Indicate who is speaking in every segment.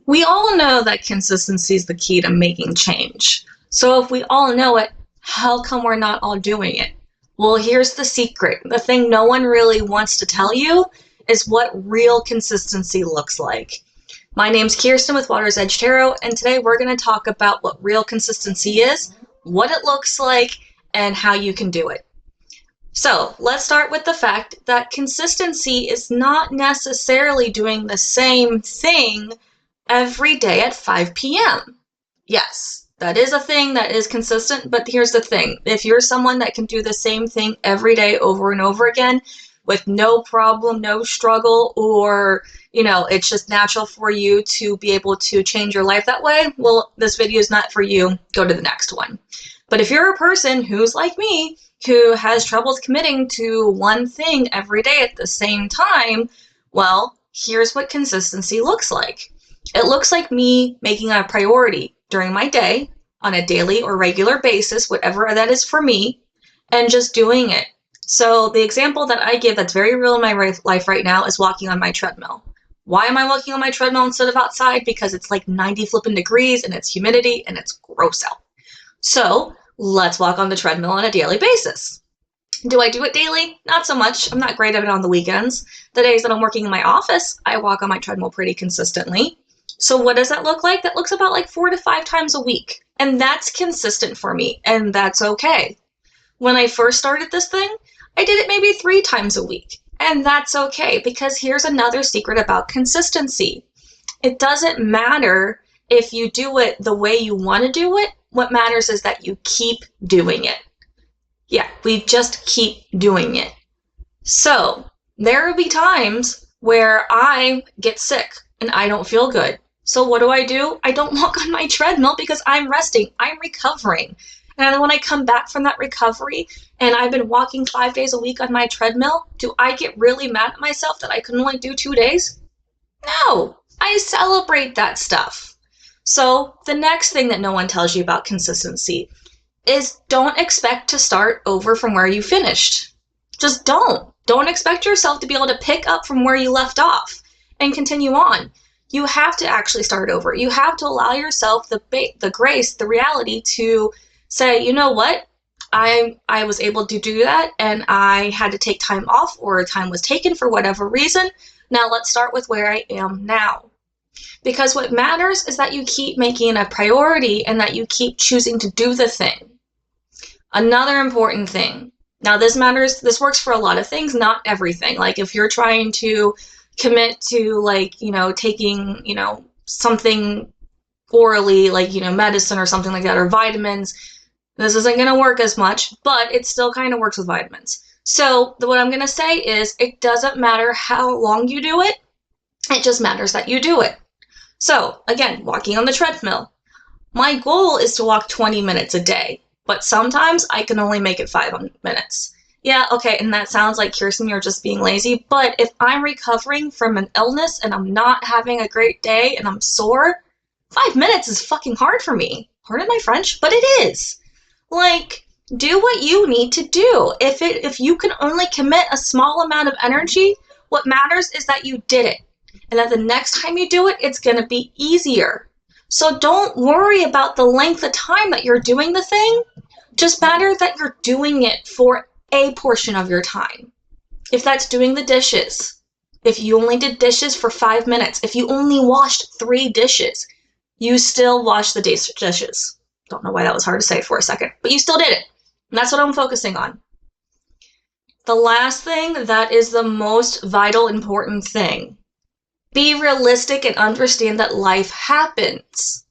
Speaker 1: We all know that consistency is the key to making change. So if we all know it, how come we're not all doing it? Well, here's the secret. The thing no one really wants to tell you is what real consistency looks like. My name's Kirsten with Watersedgetarot, and today we're going to talk about what real consistency is, what it looks like, and how you can do it. So let's start with the fact that consistency is not necessarily doing the same thing every day at 5 p.m. Yes, that is a thing that is consistent, but here's the thing. If you're someone that can do the same thing every day over and over again with no problem, no struggle, or, it's just natural for you to be able to change your life that way, well, this video is not for you. Go to the next one. But if you're a person who's like me, who has troubles committing to one thing every day at the same time, well, here's what consistency looks like. It looks like me making a priority during my day on a daily or regular basis, whatever that is for me, and just doing it. So the example that I give that's very real in my life right now is walking on my treadmill. Why am I walking on my treadmill instead of outside? Because it's like 90 flipping degrees and it's humidity and it's gross out. So let's walk on the treadmill on a daily basis. Do I do it daily? Not so much. I'm not great at it on the weekends. The days that I'm working in my office, I walk on my treadmill pretty consistently. So what does that look like? That looks about like 4 to 5 times a week. And that's consistent for me, and that's okay. When I first started this thing, I did it maybe 3 times a week, and that's okay, because here's another secret about consistency. It doesn't matter if you do it the way you want to do it. What matters is that you keep doing it. Yeah, we just keep doing it. So there will be times where I get sick and I don't feel good. So what do? I don't walk on my treadmill because I'm resting. I'm recovering. And when I come back from that recovery and I've been walking 5 days a week on my treadmill, do I get really mad at myself that I can only do 2 days? No, I celebrate that stuff. So the next thing that no one tells you about consistency is don't expect to start over from where you finished. Just don't. Don't expect yourself to be able to pick up from where you left off and continue on. You have to actually start over. You have to allow yourself the grace, the reality to say, you know what? I was able to do that and I had to take time off or time was taken for whatever reason. Now let's start with where I am now. Because what matters is that you keep making it a priority and that you keep choosing to do the thing. Another important thing. Now this works for a lot of things, not everything. Like if you're trying to commit to taking, something orally, medicine or something like that, or vitamins, this isn't going to work as much, but it still kind of works with vitamins. So what I'm going to say is it doesn't matter how long you do it. It just matters that you do it. So again, walking on the treadmill. My goal is to walk 20 minutes a day, but sometimes I can only make it 5 minutes. Yeah, okay, and that sounds like, Kirsten, you're just being lazy, but if I'm recovering from an illness and I'm not having a great day and I'm sore, 5 minutes is fucking hard for me. Pardon my French, but it is. Do what you need to do. If you can only commit a small amount of energy, what matters is that you did it. And that the next time you do it, it's going to be easier. So don't worry about the length of time that you're doing the thing. Just matter that you're doing it for a portion of your time. If that's doing the dishes, if you only did dishes for 5 minutes, if you only washed 3 dishes, you still washed the dishes. Don't know why that was hard to say for a second, but you still did it. And that's what I'm focusing on. The last thing that is the most vital, important thing. Be realistic and understand that life happens.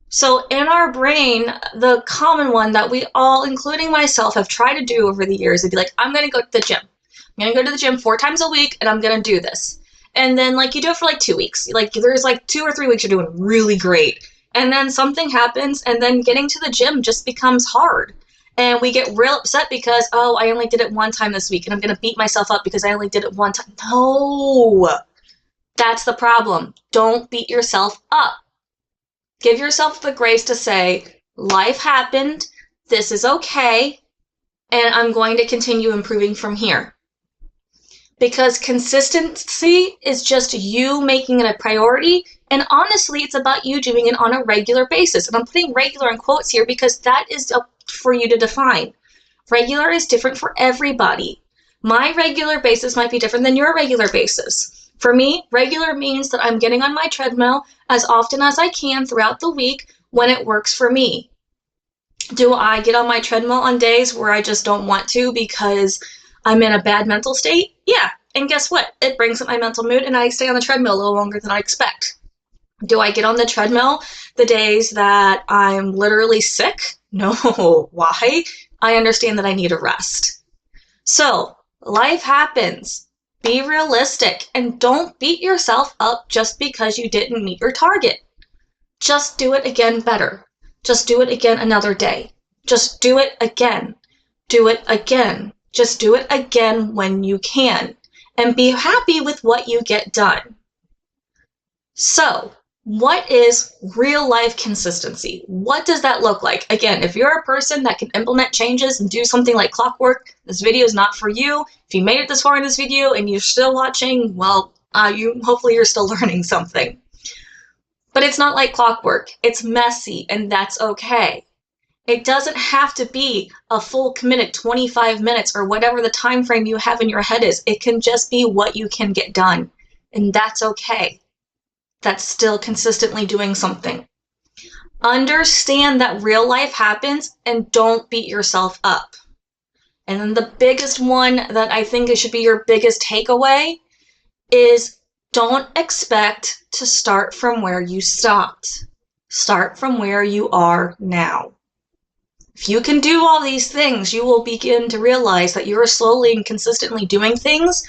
Speaker 1: So in our brain, the common one that we all, including myself, have tried to do over the years would be like, I'm going to go to the gym. I'm going to go to the gym 4 times a week and I'm going to do this. And then you do it for 2 weeks. There's 2 or 3 weeks you're doing really great. And then something happens and then getting to the gym just becomes hard. And we get real upset because, oh, I only did it 1 time this week and I'm going to beat myself up because I only did it 1 time. No, that's the problem. Don't beat yourself up. Give yourself the grace to say, life happened, this is okay, and I'm going to continue improving from here. Because consistency is just you making it a priority And honestly, it's about you doing it on a regular basis. And I'm putting regular in quotes here because that is up for you to define. Regular is different for everybody. My regular basis might be different than your regular basis. For me, regular means that I'm getting on my treadmill as often as I can throughout the week when it works for me. Do I get on my treadmill on days where I just don't want to because I'm in a bad mental state? Yeah. And guess what? It brings up my mental mood and I stay on the treadmill a little longer than I expect. Do I get on the treadmill the days that I'm literally sick? No. Why? I understand that I need a rest. So, life happens. Be realistic and don't beat yourself up just because you didn't meet your target. Just do it again better. Just do it again another day. Just do it again. Do it again. Just do it again when you can. And be happy with what you get done. So, what is real life consistency? What does that look like? Again, if you're a person that can implement changes and do something like clockwork, this video is not for you. If you made it this far in this video and you're still watching, well, hopefully you're still learning something. But it's not like clockwork. It's messy, and that's okay. It doesn't have to be a full committed 25 minutes or whatever the time frame you have in your head is. It can just be what you can get done, and that's okay. That's still consistently doing something. Understand that real life happens and don't beat yourself up. And then the biggest one that I think it should be your biggest takeaway is don't expect to start from where you stopped. Start from where you are now. If you can do all these things, you will begin to realize that you are slowly and consistently doing things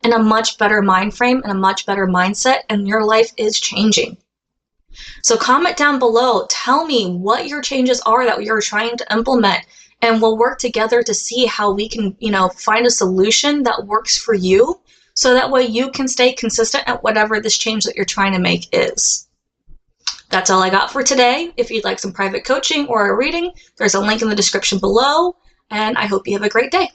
Speaker 1: in a much better mind frame and a much better mindset, and your life is changing. So comment down below, tell me what your changes are that you're trying to implement, and we'll work together to see how we can, find a solution that works for you, so that way you can stay consistent at whatever this change that you're trying to make is. That's all I got for today. If you'd like some private coaching or a reading, there's a link in the description below, and I hope you have a great day.